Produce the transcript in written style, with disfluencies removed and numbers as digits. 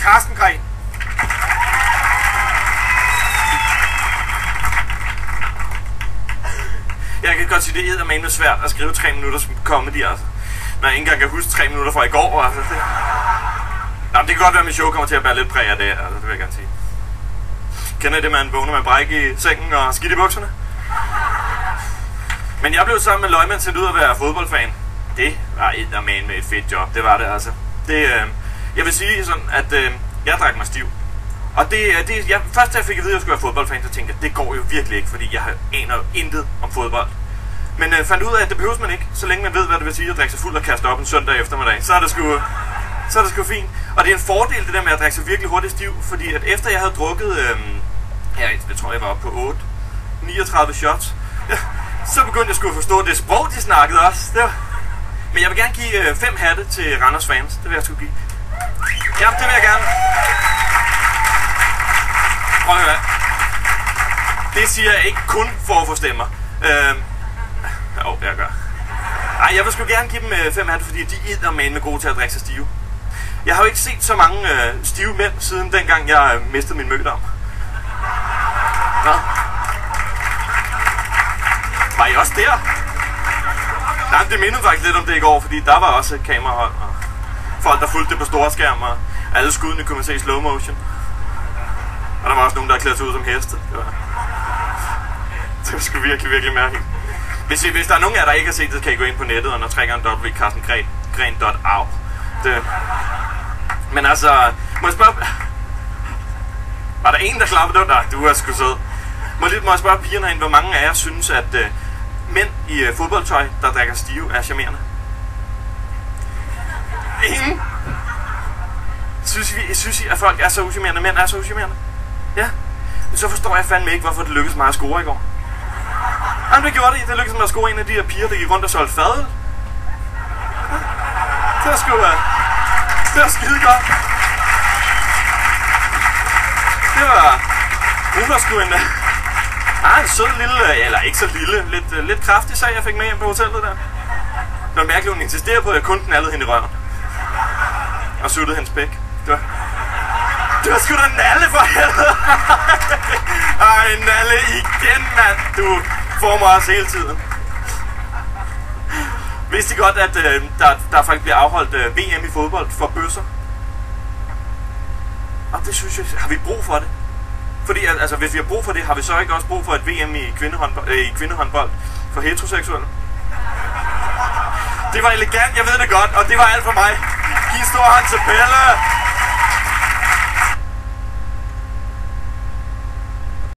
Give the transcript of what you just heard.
Carsten Gren. Jeg kan godt sige, det er eddermame svært at skrive 3 minutters comedy, altså. Når jeg ikke engang kan huske 3 minutter fra i går, altså. Nå, det kan godt være, at mit show kommer til at bære lidt præg af det, altså, det vil jeg gerne sige. Kender I det, man vågner med bræk i sengen og skidt i bukserne? Men jeg blev sammen med Løgmand sendt ud at være fodboldfan. Det var eddermame med et fedt job, det var det altså. Jeg vil sige sådan, at jeg drak mig stiv. Og først da jeg fik at vide, at jeg skulle være fodboldfan, så tænkte jeg, det går jo virkelig ikke, fordi jeg aner jo intet om fodbold. Men fandt ud af, at det behøves man ikke, så længe man ved, hvad det vil sige at drikke sig fuld og kaste op en søndag eftermiddag. Så er det sgu fint. Og det er en fordel, det der med at drikke sig virkelig hurtigt stiv, fordi at efter jeg havde drukket, jeg tror jeg var oppe på 39 shots, så begyndte jeg sgu at forstå det sprog, de snakkede også. Men jeg vil gerne give 5 hatte til Randers fans, det vil jeg sgu give. Ja, det vil jeg gerne. Prøv at høre. Det siger jeg ikke kun for at få stemmer. Jeg gør. Ej, jeg vil sgu gerne give dem 5 hatte, fordi de eddermame gode til at drikke sig stive. Jeg har jo ikke set så mange stive mænd, siden dengang jeg mistede min mødom. Hvad? Var I også der? Nej, det mindede faktisk lidt om det i går, fordi der var også et kamerahold, og folk, der fulgte det på store skærm, og alle skuddene kunne man se i slow motion. Og der var også nogen, der klædte sig ud som heste. Det var sgu virkelig, virkelig mærkeligt. Hvis der er nogen af jer, der ikke har set det, kan I gå ind på nettet, og når trækker en www.carstengren.au. Men altså, må jeg spørge... Var der en, der klappede? Nej, du er sgu sød. Må jeg spørge pigerne herinde, hvor mange af jer synes, at mænd i fodboldtøj, der drikker stive, er charmerende? Ingen? Synes I, at folk er så uschammerende? Mænd er så uschammerende? Ja? Men så forstår jeg fandme ikke, hvorfor det lykkedes mig at score i går. Jamen, det gjorde det. Det lykkedes mig at score en af de her piger, der gik rundt og solgte fadøl. Det var sgu... Det var skide godt. Det var... Hun var sgu en... en sød lille... Eller ikke så lille. Lidt kraftig sag, jeg fik med hjem på hotellet der. Det var mærkeligt, hun insisterede på, at jeg kun knaldede hende i røven. Og suttede hendes pæk. Det var sgu da Nalle for helvede. Ej, Nalle igen, mand. Du får mig også hele tiden. Vidste I godt, at der faktisk bliver afholdt VM i fodbold for bøsser? Og det synes jeg, har vi brug for det? Fordi altså, hvis vi har brug for det, har vi så ikke også brug for et VM i kvindehåndbold for heteroseksuelle? Det var elegant, jeg ved det godt, og det var alt for mig. Giv en stor hånd til Pelle.